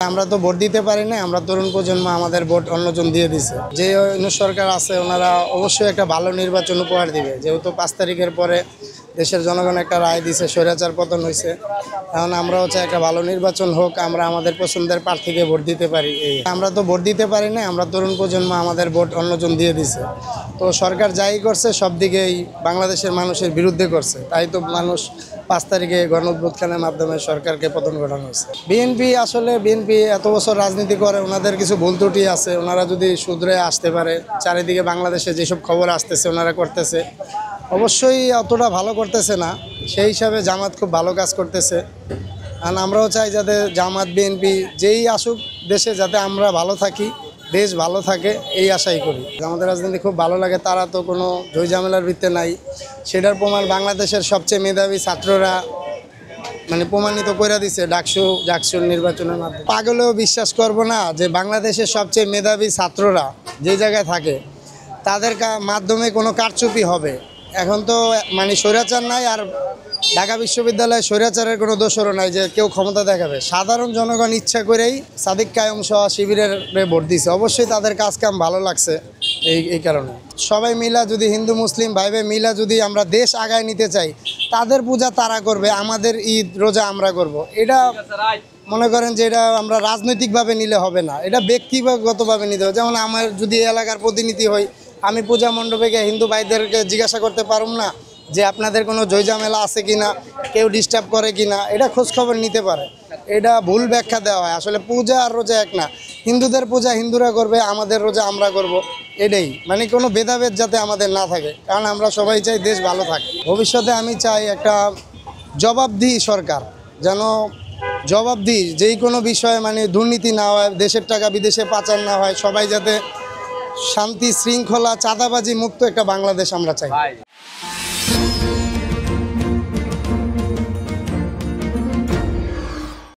আমরা তো ভোট দিতে পারি না, আমরা তরুণ প্রজন্ম আমাদের ভোট অন্যজন দিয়ে দিছে। যে সরকার আছে ওনারা অবশ্যই একটা ভালো নির্বাচন উপহার দিবে, যেহেতু 5 তারিখের পরে দেশের জনগণ একটা রায় দিছে, স্বৈরাচার পতন হয়েছে। এখন আমরাও চাই একটা ভালো নির্বাচন হোক, আমরা আমাদের পছন্দের প্রার্থীকে ভোট দিতে পারি। আমরা তো ভোট দিতে পারি না, আমরা তরুণ প্রজন্ম আমাদের ভোট অন্যজন দিয়ে দিছে। তো সরকার যাই করছে সব দিকেই বাংলাদেশের মানুষের বিরুদ্ধে করছে, তাই তো মানুষ 5 তারিখে গণঅভ্যুত্থানের মাধ্যমে সরকারকে পতন ঘটানো হয়েছে। বিএনপি এত বছর রাজনীতি করে, ওনাদের কিছু ভুল ত্রুটি আছে, ওনারা যদি শুধরে আসতে পারে। চারিদিকে বাংলাদেশে যেসব খবর আসতেছে ওনারা করতেছে, অবশ্যই অতটা ভালো করতেছে না, সেই হিসাবে জামাত খুব ভালো কাজ করতেছে। আর আমরাও চাই যাতে জামাত বিএনপি যেই আসুক দেশে, যাতে আমরা ভালো থাকি, দেশ ভালো থাকে, এই আশাই করি। আমাদের রাজনীতি খুব ভালো লাগে, তারা তো কোনো ঝই ঝামেলার ভিত্তিতে নাই। সেটার প্রমাণ বাংলাদেশের সবচেয়ে মেধাবী ছাত্ররা প্রমাণিত করে দিছে ডাকসুর নির্বাচনের মাধ্যমে। পাগলেও বিশ্বাস করব না যে বাংলাদেশের সবচেয়ে মেধাবী ছাত্ররা যে জায়গায় থাকে তাদের মাধ্যমে কোনো কারচুপি হবে। এখন তো স্বৈরাচার নাই, আর ঢাকা বিশ্ববিদ্যালয়ে স্বৈরাচারের কোনো দোষরও নাই যে কেউ ক্ষমতা দেখাবে। সাধারণ জনগণ ইচ্ছা করেই সাদিক কায়েম সহ শিবিরের ভোট দিছে। অবশ্যই তাদের কাজকাম ভালো লাগছে, এই কারণে সবাই মিলা যদি হিন্দু মুসলিম ভাইবে মিলা যদি আমরা দেশ আগায় নিতে চাই, তাদের পূজা তারা করবে, আমাদের ঈদ রোজা আমরা করব। এটা মনে করেন যে এটা আমরা রাজনৈতিকভাবে নিলে হবে না, এটা ব্যক্তিগতভাবে নিতে হবে। যেমন আমার যদি এলাকার প্রতিনিধি হই, আমি পূজা মণ্ডপে গিয়ে হিন্দু ভাইদেরকে জিজ্ঞাসা করতে পারব না যে আপনাদের কোনো ঝামেলা আছে কিনা, কেউ ডিস্টার্ব করে কিনা, এটা খোঁজখবর নিতে পারে। এটা ভুল ব্যাখ্যা দেওয়া হয়। আসলে পূজা আর রোজা এক না, হিন্দুদের পূজা হিন্দুরা করবে, আমাদের রোজা আমরা করব। এটাই কোনো ভেদাভেদ যাতে আমাদের না থাকে, কারণ আমরা সবাই চাই দেশ ভালো থাকে। ভবিষ্যতে আমি চাই একটা জবাবদিহি সরকার, যেন জবাবদিহি যেই কোনো বিষয়ে দুর্নীতি না হয়, দেশের টাকা বিদেশে পাচার না হয়, সবাই যাতে শান্তি শৃঙ্খলা চাঁদাবাজি মুক্ত একটা বাংলাদেশ আমরা চাই।